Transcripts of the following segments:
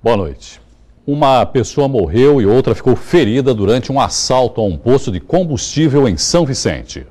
Boa noite. Uma pessoa morreu e outra ficou ferida durante um assalto a um posto de combustível em São Vicente.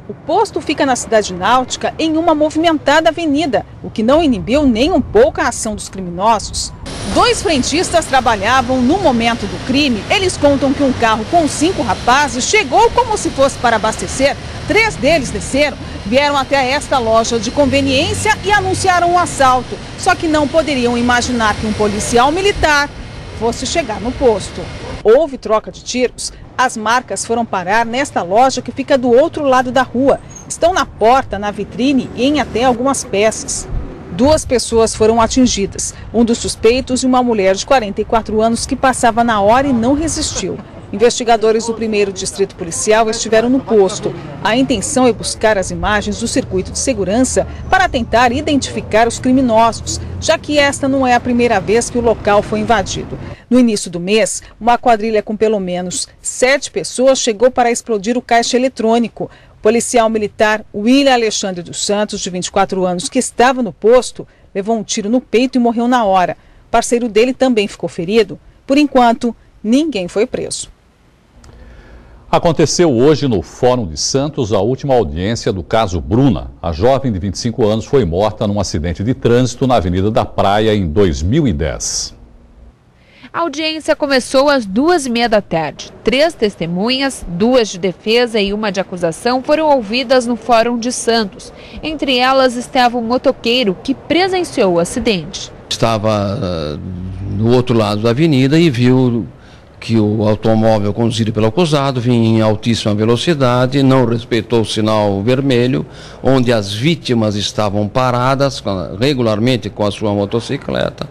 O posto fica na cidade náutica, em uma movimentada avenida, o que não inibiu nem um pouco a ação dos criminosos. 2 frentistas trabalhavam no momento do crime. Eles contam que um carro com 5 rapazes chegou como se fosse para abastecer. 3 deles desceram, vieram até esta loja de conveniência e anunciaram um assalto. Só que não poderiam imaginar que um policial militar fosse chegar no posto. Houve troca de tiros. As marcas foram parar nesta loja que fica do outro lado da rua. Estão na porta, na vitrine e em até algumas peças. 2 pessoas foram atingidas. Um dos suspeitos e uma mulher de 44 anos que passava na hora e não resistiu. Investigadores do 1º Distrito Policial estiveram no posto. A intenção é buscar as imagens do circuito de segurança para tentar identificar os criminosos, já que esta não é a primeira vez que o local foi invadido. No início do mês, uma quadrilha com pelo menos 7 pessoas chegou para explodir o caixa eletrônico. O policial militar William Alexandre dos Santos, de 24 anos, que estava no posto, levou um tiro no peito e morreu na hora. O parceiro dele também ficou ferido. Por enquanto, ninguém foi preso. Aconteceu hoje no Fórum de Santos a última audiência do caso Bruna. A jovem de 25 anos foi morta num acidente de trânsito na Avenida da Praia em 2010. A audiência começou às 2h30 da tarde. 3 testemunhas, 2 de defesa e 1 de acusação foram ouvidas no Fórum de Santos. Entre elas estava um motoqueiro que presenciou o acidente. Estava no outro lado da avenida e viu que o automóvel conduzido pelo acusado vinha em altíssima velocidade, não respeitou o sinal vermelho, onde as vítimas estavam paradas regularmente com a sua motocicleta,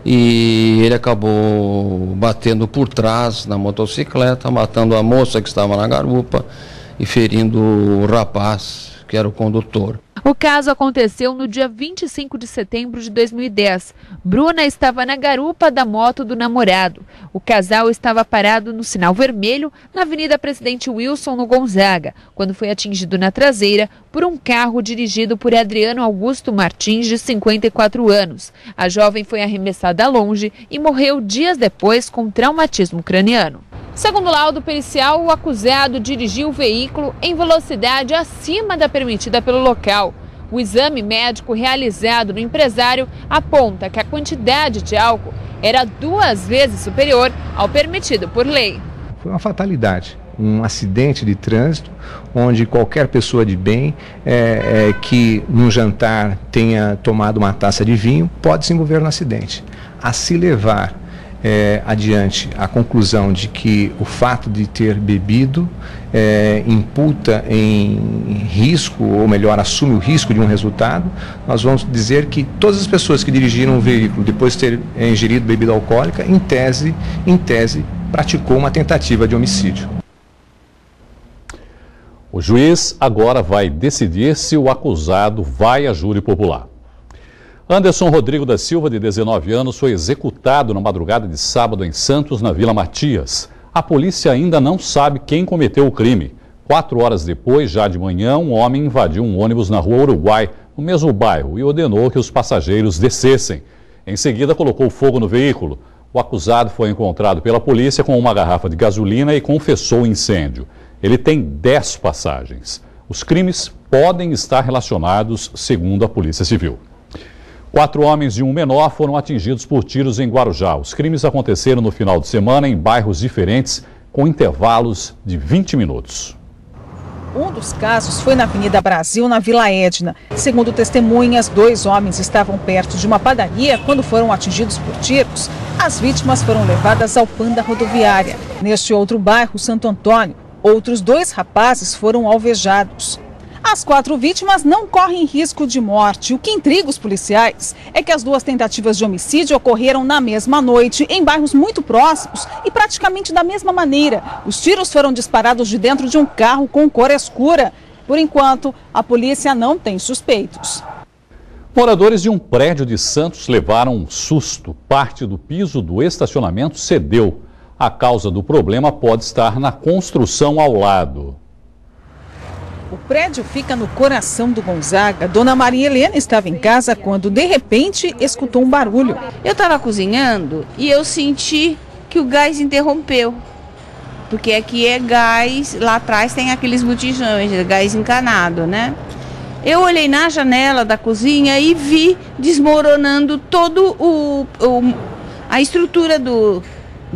e ele acabou batendo por trás na motocicleta, matando a moça que estava na garupa e ferindo o rapaz, que era o condutor. O caso aconteceu no dia 25 de setembro de 2010. Bruna estava na garupa da moto do namorado. O casal estava parado no sinal vermelho na Avenida Presidente Wilson, no Gonzaga, quando foi atingido na traseira por um carro dirigido por Adriano Augusto Martins, de 54 anos. A jovem foi arremessada longe e morreu dias depois com traumatismo craniano. Segundo o laudo pericial, o acusado dirigiu o veículo em velocidade acima da permitida pelo local. O exame médico realizado no empresário aponta que a quantidade de álcool era 2 vezes superior ao permitido por lei. Foi uma fatalidade, um acidente de trânsito, onde qualquer pessoa de bem que num jantar tenha tomado uma taça de vinho pode se envolver no acidente. A se levar adiante a conclusão de que o fato de ter bebido imputa em risco, ou melhor, assume o risco de um resultado, nós vamos dizer que todas as pessoas que dirigiram um veículo depois de ter ingerido bebida alcoólica, em tese, praticou uma tentativa de homicídio. O juiz agora vai decidir se o acusado vai a júri popular. Anderson Rodrigo da Silva, de 19 anos, foi executado na madrugada de sábado em Santos, na Vila Matias. A polícia ainda não sabe quem cometeu o crime. 4 horas depois, já de manhã, um homem invadiu um ônibus na Rua Uruguai, no mesmo bairro, e ordenou que os passageiros descessem. Em seguida, colocou fogo no veículo. O acusado foi encontrado pela polícia com uma garrafa de gasolina e confessou o incêndio. Ele tem 10 passagens. Os crimes podem estar relacionados, segundo a Polícia Civil. 4 homens e um menor foram atingidos por tiros em Guarujá. Os crimes aconteceram no final de semana em bairros diferentes, com intervalos de 20 minutos. Um dos casos foi na Avenida Brasil, na Vila Edna. Segundo testemunhas, 2 homens estavam perto de uma padaria quando foram atingidos por tiros. As vítimas foram levadas ao PAN da rodoviária. Neste outro bairro, Santo Antônio, outros 2 rapazes foram alvejados. As 4 vítimas não correm risco de morte. O que intriga os policiais é que as 2 tentativas de homicídio ocorreram na mesma noite, em bairros muito próximos e praticamente da mesma maneira. Os tiros foram disparados de dentro de um carro com cor escura. Por enquanto, a polícia não tem suspeitos. Moradores de um prédio de Santos levaram um susto. Parte do piso do estacionamento cedeu. A causa do problema pode estar na construção ao lado. O prédio fica no coração do Gonzaga. Dona Maria Helena estava em casa quando, de repente, escutou um barulho. Eu estava cozinhando e eu senti que o gás interrompeu. Porque aqui é gás, lá atrás tem aqueles botijões, gás encanado, né? Eu olhei na janela da cozinha e vi desmoronando todo a estrutura do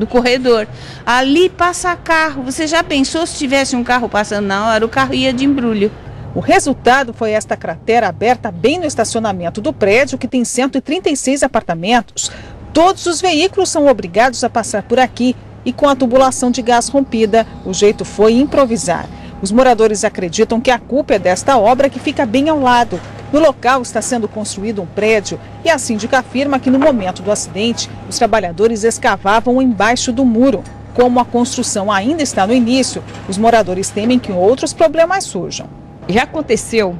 corredor. Ali passa carro. Você já pensou se tivesse um carro passando na hora? O carro ia de embrulho. O resultado foi esta cratera aberta bem no estacionamento do prédio, que tem 136 apartamentos. Todos os veículos são obrigados a passar por aqui e com a tubulação de gás rompida, o jeito foi improvisar. Os moradores acreditam que a culpa é desta obra que fica bem ao lado. No local está sendo construído um prédio e a síndica afirma que no momento do acidente, os trabalhadores escavavam embaixo do muro. Como a construção ainda está no início, os moradores temem que outros problemas surjam. Já aconteceu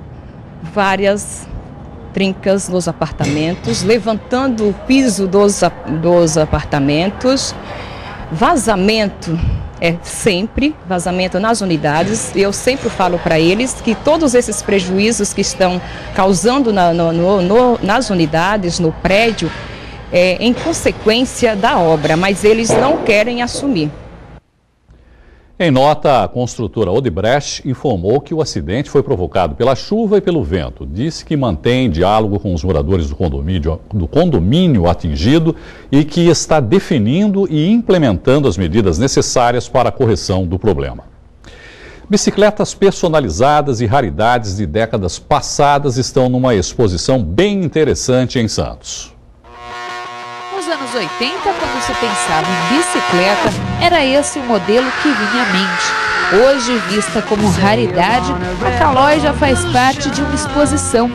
várias trincas nos apartamentos, levantando o piso dos apartamentos, vazamento. Sempre vazamento nas unidades. Eu sempre falo para eles que todos esses prejuízos que estão causando nas unidades, no prédio, é em consequência da obra, mas eles não querem assumir. Em nota, a construtora Odebrecht informou que o acidente foi provocado pela chuva e pelo vento. Disse que mantém diálogo com os moradores do condomínio atingido e que está definindo e implementando as medidas necessárias para a correção do problema. Bicicletas personalizadas e raridades de décadas passadas estão numa exposição bem interessante em Santos. Nos anos 80, quando se pensava em bicicleta, era esse o modelo que vinha à mente. Hoje, vista como raridade, a Caloi já faz parte de uma exposição.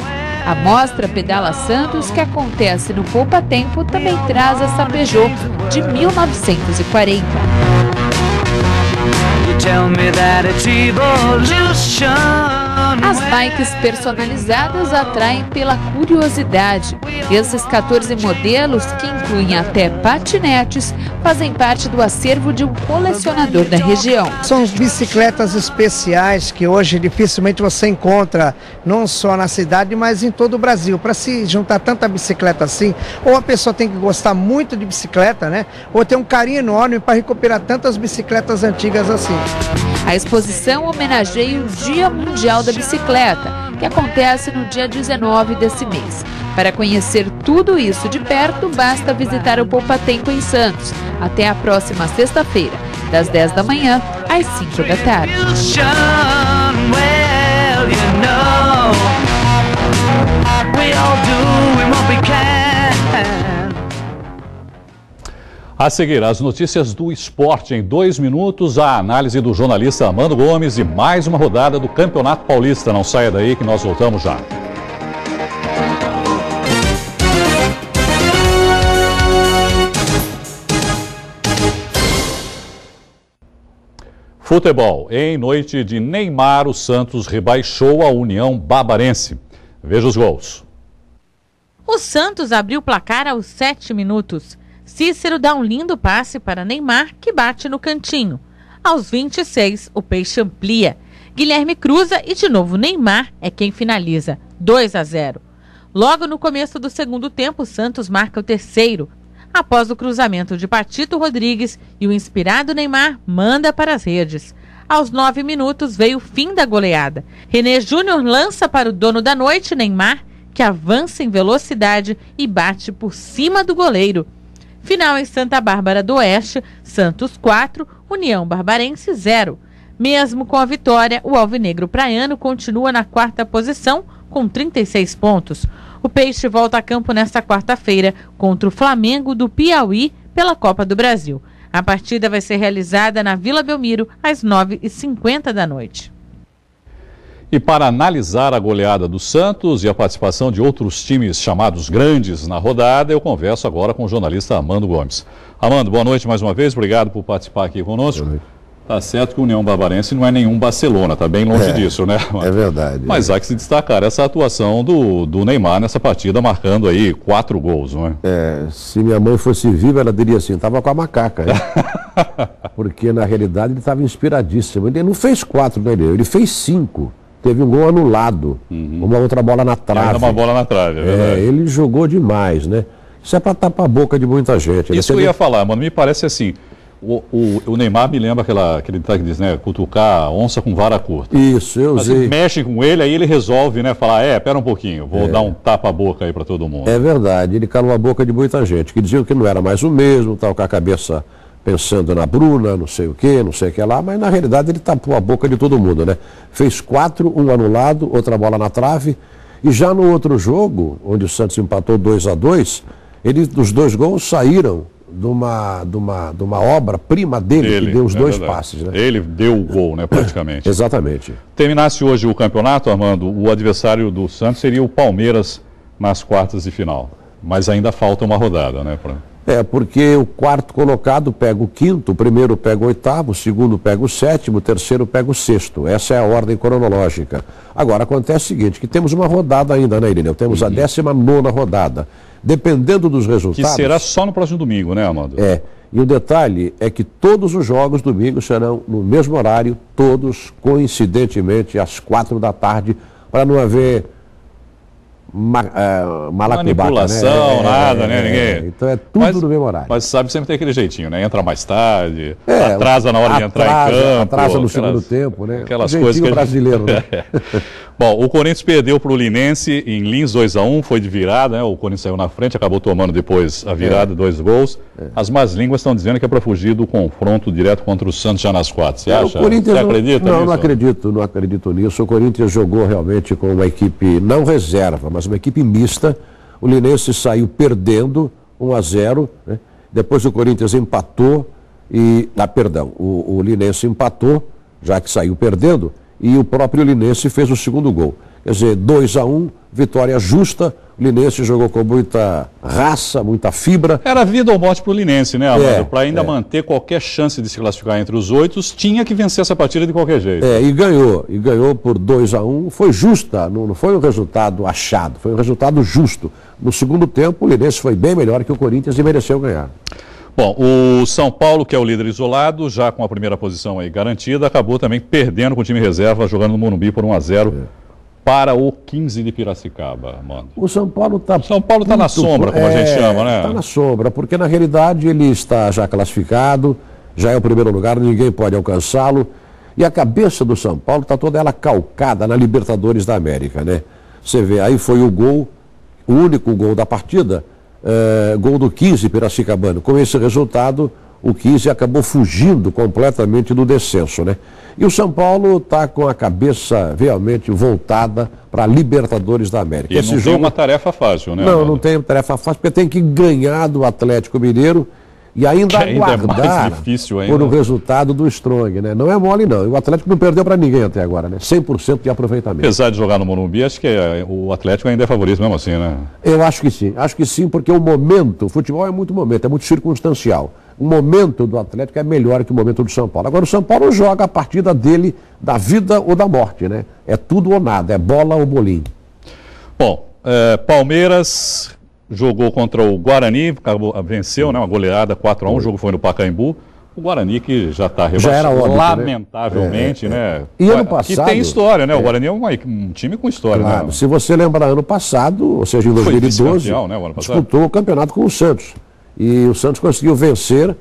A mostra Pedala Santos, que acontece no Poupa Tempo, também traz essa Peugeot de 1940. As bikes personalizadas atraem pela curiosidade. Esses 14 modelos, que incluem até patinetes, fazem parte do acervo de um colecionador da região. São bicicletas especiais que hoje dificilmente você encontra, não só na cidade, mas em todo o Brasil. Para se juntar tanta bicicleta assim, ou a pessoa tem que gostar muito de bicicleta, né? Ou ter um carinho enorme para recuperar tantas bicicletas antigas assim. A exposição homenageia o Dia Mundial da Bicicleta, que acontece no dia 19 desse mês. Para conhecer tudo isso de perto, basta visitar o Poupa Tempo em Santos, até a próxima sexta-feira, das 10 da manhã às 5 da tarde. A seguir, as notícias do esporte em 2 minutos, a análise do jornalista Armando Gomes e mais uma rodada do Campeonato Paulista. Não saia daí que nós voltamos já. Futebol. Em noite de Neymar, o Santos rebaixou a União Barbarense. Veja os gols. O Santos abriu o placar aos 7 minutos. Cícero dá um lindo passe para Neymar, que bate no cantinho. Aos 26, o Peixe amplia. Guilherme cruza e de novo Neymar é quem finaliza, 2-0. Logo no começo do segundo tempo, o Santos marca o terceiro. Após o cruzamento de Patito Rodrigues e o inspirado Neymar manda para as redes. Aos 9 minutos veio o fim da goleada. René Júnior lança para o dono da noite, Neymar, que avança em velocidade e bate por cima do goleiro. Final em Santa Bárbara do Oeste, Santos 4, União Barbarense 0. Mesmo com a vitória, o alvinegro praiano continua na 4ª posição com 36 pontos. O Peixe volta a campo nesta quarta-feira contra o Flamengo do Piauí pela Copa do Brasil. A partida vai ser realizada na Vila Belmiro às 9h50 da noite. E para analisar a goleada do Santos e a participação de outros times chamados grandes na rodada, eu converso agora com o jornalista Armando Gomes. Armando, boa noite mais uma vez, obrigado por participar aqui conosco. Tá certo que o União Barbarense não é nenhum Barcelona, tá bem longe disso, né? É verdade. Mas há que se destacar essa atuação do Neymar nessa partida, marcando aí 4 gols, não é? Se minha mãe fosse viva, ela diria assim, tava com a macaca, hein? Porque na realidade ele estava inspiradíssimo. Ele não fez 4, né? Ele fez 5. teve um gol anulado, uma outra bola na trave. Uma bola na trave, é verdade. Ele jogou demais, né? Isso é para tapar a boca de muita gente. Isso que eu ia falar, mano, me parece assim, o Neymar me lembra aquele que diz, né, cutucar a onça com vara curta. Isso, eu usei. Assim, mexe com ele, aí ele resolve, né, falar, pera um pouquinho, vou dar um tapa-boca aí para todo mundo. É verdade, ele calou a boca de muita gente, que diziam que não era mais o mesmo, tal, com a cabeça pensando na Bruna, não sei o que lá, mas na realidade ele tapou a boca de todo mundo, né? Fez 4, um anulado, outra bola na trave, e já no outro jogo, onde o Santos empatou 2-2, os 2 gols saíram de uma obra-prima dele, que deu os 2 passes, né? Ele deu o gol, né, praticamente. Exatamente. Terminasse hoje o campeonato, Armando, o adversário do Santos seria o Palmeiras nas quartas de final, mas ainda falta uma rodada, né? Porque o 4º colocado pega o 5º, o primeiro pega o 8º, o segundo pega o 7º, o terceiro pega o 6º. Essa é a ordem cronológica. Agora, acontece o seguinte, que temos uma rodada ainda, né, Irineu? Temos a 19ª rodada. Dependendo dos resultados... Que será só no próximo domingo, né, Armando? E o detalhe é que todos os jogos domingo serão no mesmo horário, todos coincidentemente às 4 da tarde, para não haver... manipulação, nada, né? Ninguém. Então é tudo no mesmo horário. Mas sabe, sempre tem aquele jeitinho, né? Entra mais tarde, atrasa na hora de entrar em campo. Atrasa no segundo tempo, né? Aquelas coisas que brasileiro, né? Bom, o Corinthians perdeu para o Linense em Lins 2-1, foi de virada, né? O Corinthians saiu na frente, acabou tomando depois a virada, 2 gols. As más línguas estão dizendo que é para fugir do confronto direto contra o Santos já nas quartas. Você acha? Você acredita nisso? Não acredito nisso. O Corinthians jogou realmente com uma equipe não reserva, mas uma equipe mista. O Linense saiu perdendo 1-0, né? Depois o Corinthians empatou o Linense empatou, já que saiu perdendo, e o próprio Linense fez o segundo gol. Quer dizer, 2-1, vitória justa. O Linense jogou com muita raça, muita fibra. Era vida ou morte para o Linense, né, Armando? Para ainda manter qualquer chance de se classificar entre os 8, tinha que vencer essa partida de qualquer jeito. E ganhou por 2-1. Foi justa, não foi um resultado achado, foi um resultado justo. No segundo tempo, o Linense foi bem melhor que o Corinthians e mereceu ganhar. Bom, o São Paulo, que é o líder isolado, já com a primeira posição aí garantida, acabou também perdendo com o time reserva, jogando no Morumbi por 1-0 para o 15 de Piracicaba, mano. O São Paulo está na sombra, como a gente chama, né? Está na sombra, porque na realidade ele está já classificado, já é o primeiro lugar, ninguém pode alcançá-lo, e a cabeça do São Paulo está toda ela calcada na Libertadores da América, né? Você vê, aí foi o único gol da partida, gol do 15 piracicabano. Com esse resultado, o 15 acabou fugindo completamente do descenso, né? E o São Paulo está com a cabeça realmente voltada para a Libertadores da América. E não tem uma tarefa fácil, né? Não tem tarefa fácil, porque tem que ganhar do Atlético Mineiro e ainda aguardar por um resultado do Strong, né? Não é mole, não. O Atlético não perdeu para ninguém até agora, né? 100% de aproveitamento. Apesar de jogar no Morumbi, acho que o Atlético ainda é favorito mesmo assim, né? Eu acho que sim, porque o futebol é muito momento, é muito circunstancial. O momento do Atlético é melhor que o momento do São Paulo. Agora o São Paulo joga a partida dele da vida ou da morte, né? É tudo ou nada, é bola ou bolinho. Bom, Palmeiras jogou contra o Guarani, venceu, né, uma goleada 4-1, o jogo foi no Pacaembu. O Guarani que já está rebaixado, óbito, lamentavelmente, né? E ano passado... Que tem história, né? O Guarani é um time com história, claro, né? Se você lembrar, ano passado, ou seja, em 2012, né, disputou o campeonato com o Santos. E o Santos conseguiu vencer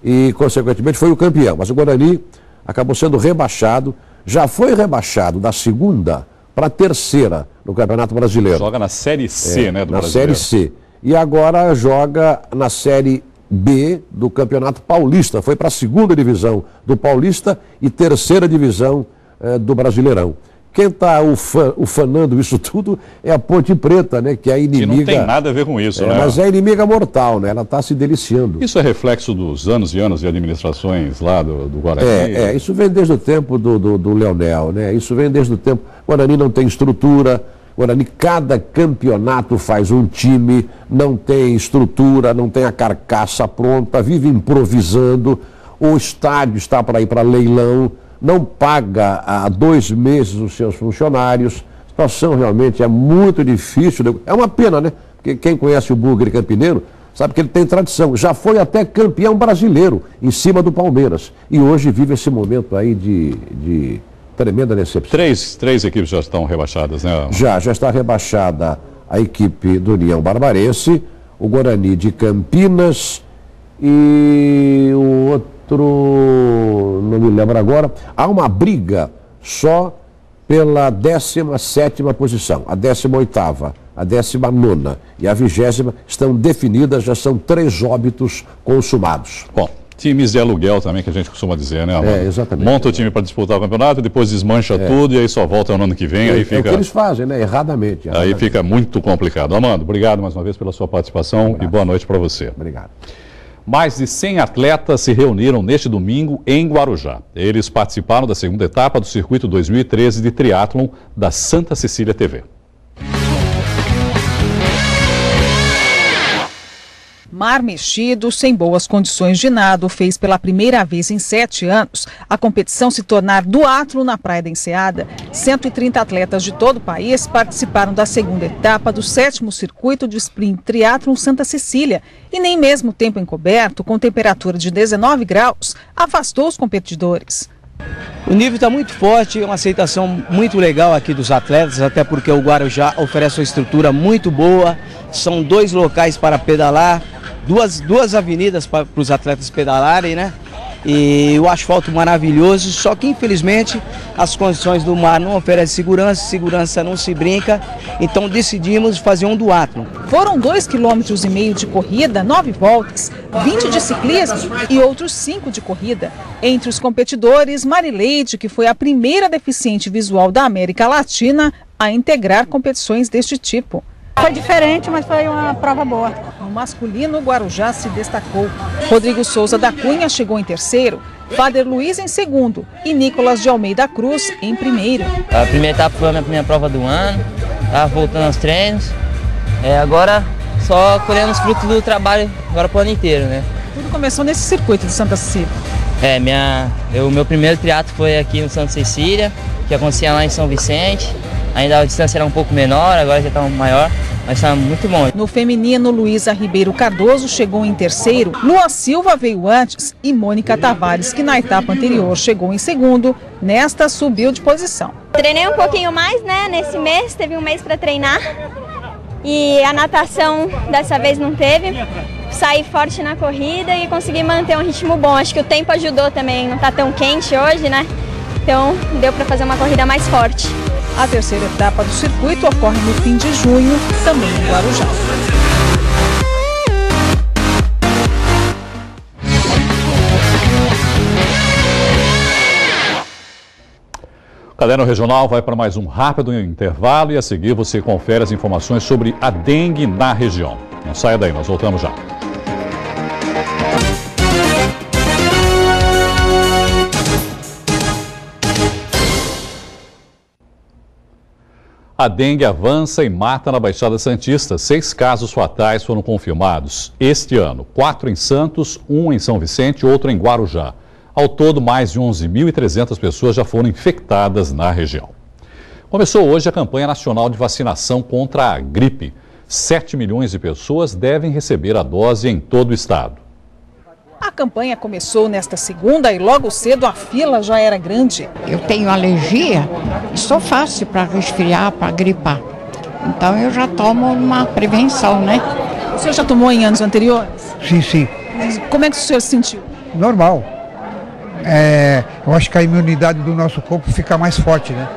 e, consequentemente, foi o campeão. Mas o Guarani acabou sendo rebaixado, já foi rebaixado da 2ª para a 3ª no Campeonato Brasileiro. Joga na Série C, né, do na Brasileiro. Série C. E agora joga na Série B do Campeonato Paulista. Foi para a 2ª divisão do Paulista e 3ª divisão do Brasileirão. Quem está ufanando isso tudo é a Ponte Preta, né? Que é a inimiga... Que não tem nada a ver com isso, né? Mas é a inimiga mortal, né? Ela está se deliciando. Isso é reflexo dos anos e anos de administrações lá do Guarani? Isso vem desde o tempo do Leonel, né? Isso vem desde o tempo... O Guarani não tem estrutura, o Guarani, cada campeonato faz um time, não tem estrutura, não tem a carcaça pronta, vive improvisando, o estádio está para ir para leilão, não paga há 2 meses os seus funcionários. A situação realmente é muito difícil. É uma pena, né? Porque quem conhece o Bugre Campineiro sabe que ele tem tradição. Já foi até campeão brasileiro em cima do Palmeiras. E hoje vive esse momento aí de Tremenda decepção. Três equipes já estão rebaixadas, né? Já está rebaixada a equipe do União Barbarense, o Guarani de Campinas e o outro, não me lembro agora. Há uma briga só pela 17ª posição, a 18ª, a 19ª e a 20ª estão definidas, já são 3 óbitos consumados. Bom, times de aluguel também, que a gente costuma dizer, né, Amanda? Exatamente. Monta o time para disputar o campeonato, depois desmancha tudo e aí só volta no ano que vem. Aí fica... É o que eles fazem, né? Erradamente. Aí fica muito complicado. Amanda, obrigado mais uma vez pela sua participação e boa noite para você. Obrigado. Mais de 100 atletas se reuniram neste domingo em Guarujá. Eles participaram da segunda etapa do Circuito 2013 de Triatlon da Santa Cecília TV. Mar mexido, sem boas condições de nado, fez pela primeira vez em 7 anos a competição se tornar duatlo na Praia da Enseada. 130 atletas de todo o país participaram da segunda etapa do 7º Circuito de Sprint Triatlon Santa Cecília. E nem mesmo o tempo encoberto, com temperatura de 19 graus, afastou os competidores. O nível está muito forte, é uma aceitação muito legal aqui dos atletas, até porque o Guarujá oferece uma estrutura muito boa, são 2 locais para pedalar, duas avenidas para os atletas pedalarem, né? E o asfalto maravilhoso, só que infelizmente as condições do mar não oferecem segurança não se brinca, então decidimos fazer um duatlo. Foram 2,5 km de corrida, 9 voltas, 20 de ciclismo e outros 5 de corrida. Entre os competidores, Marileide, que foi a primeira deficiente visual da América Latina a integrar competições deste tipo. Foi diferente, mas foi uma prova boa. No masculino, o Guarujá se destacou. Rodrigo Souza da Cunha chegou em terceiro, Fader Luiz em segundo e Nicolas de Almeida Cruz em primeiro. A primeira etapa foi a minha primeira prova do ano, estava voltando aos treinos, agora só colhendo os frutos do trabalho agora para o ano inteiro, né? Tudo começou nesse circuito de Santa Cecília. O meu primeiro triatlo foi aqui no Santa Cecília, que acontecia lá em São Vicente. Ainda a distância era um pouco menor, agora já está maior, mas está muito bom. No feminino, Luísa Ribeiro Cardoso chegou em terceiro, Lua Silva veio antes e Mônica Tavares, que na etapa anterior chegou em segundo, nesta subiu de posição. Treinei um pouquinho mais, né, nesse mês, teve um mês para treinar e a natação dessa vez não teve. Saí forte na corrida e consegui manter um ritmo bom, acho que o tempo ajudou também, não está tão quente hoje, né, então deu para fazer uma corrida mais forte. A terceira etapa do circuito ocorre no fim de junho, também em Guarujá. O Caderno Regional vai para mais um rápido intervalo e a seguir você confere as informações sobre a dengue na região. Não saia daí, nós voltamos já. A dengue avança e mata na Baixada Santista. 6 casos fatais foram confirmados este ano. 4 em Santos, 1 em São Vicente e outro em Guarujá. Ao todo, mais de 11.300 pessoas já foram infectadas na região. Começou hoje a campanha nacional de vacinação contra a gripe. 7 milhões de pessoas devem receber a dose em todo o estado. A campanha começou nesta segunda e logo cedo a fila já era grande. Eu tenho alergia e sou fácil para resfriar, para gripar. Então eu já tomo uma prevenção, né? O senhor já tomou em anos anteriores? Sim. Como é que o senhor se sentiu? Normal. Eu acho que a imunidade do nosso corpo fica mais forte, né?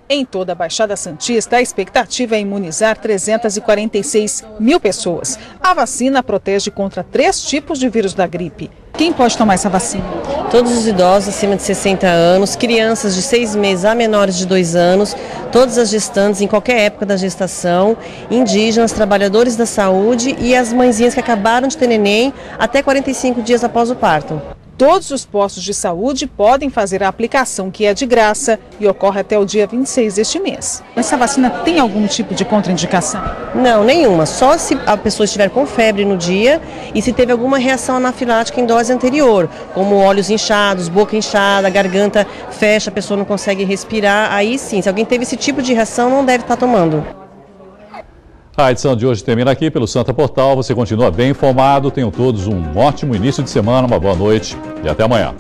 Em toda a Baixada Santista, a expectativa é imunizar 346 mil pessoas. A vacina protege contra 3 tipos de vírus da gripe. Quem pode tomar essa vacina? Todos os idosos acima de 60 anos, crianças de 6 meses a menores de 2 anos, todas as gestantes em qualquer época da gestação, indígenas, trabalhadores da saúde e as mãezinhas que acabaram de ter neném até 45 dias após o parto. Todos os postos de saúde podem fazer a aplicação, que é de graça e ocorre até o dia 26 deste mês. Essa vacina tem algum tipo de contraindicação? Não, nenhuma. Só se a pessoa estiver com febre no dia e se teve alguma reação anafilática em dose anterior, como olhos inchados, boca inchada, garganta fecha, a pessoa não consegue respirar. Aí sim, se alguém teve esse tipo de reação, não deve estar tomando. A edição de hoje termina aqui pelo Santa Portal. Você continua bem informado. Tenham todos um ótimo início de semana, uma boa noite e até amanhã.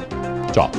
Tchau.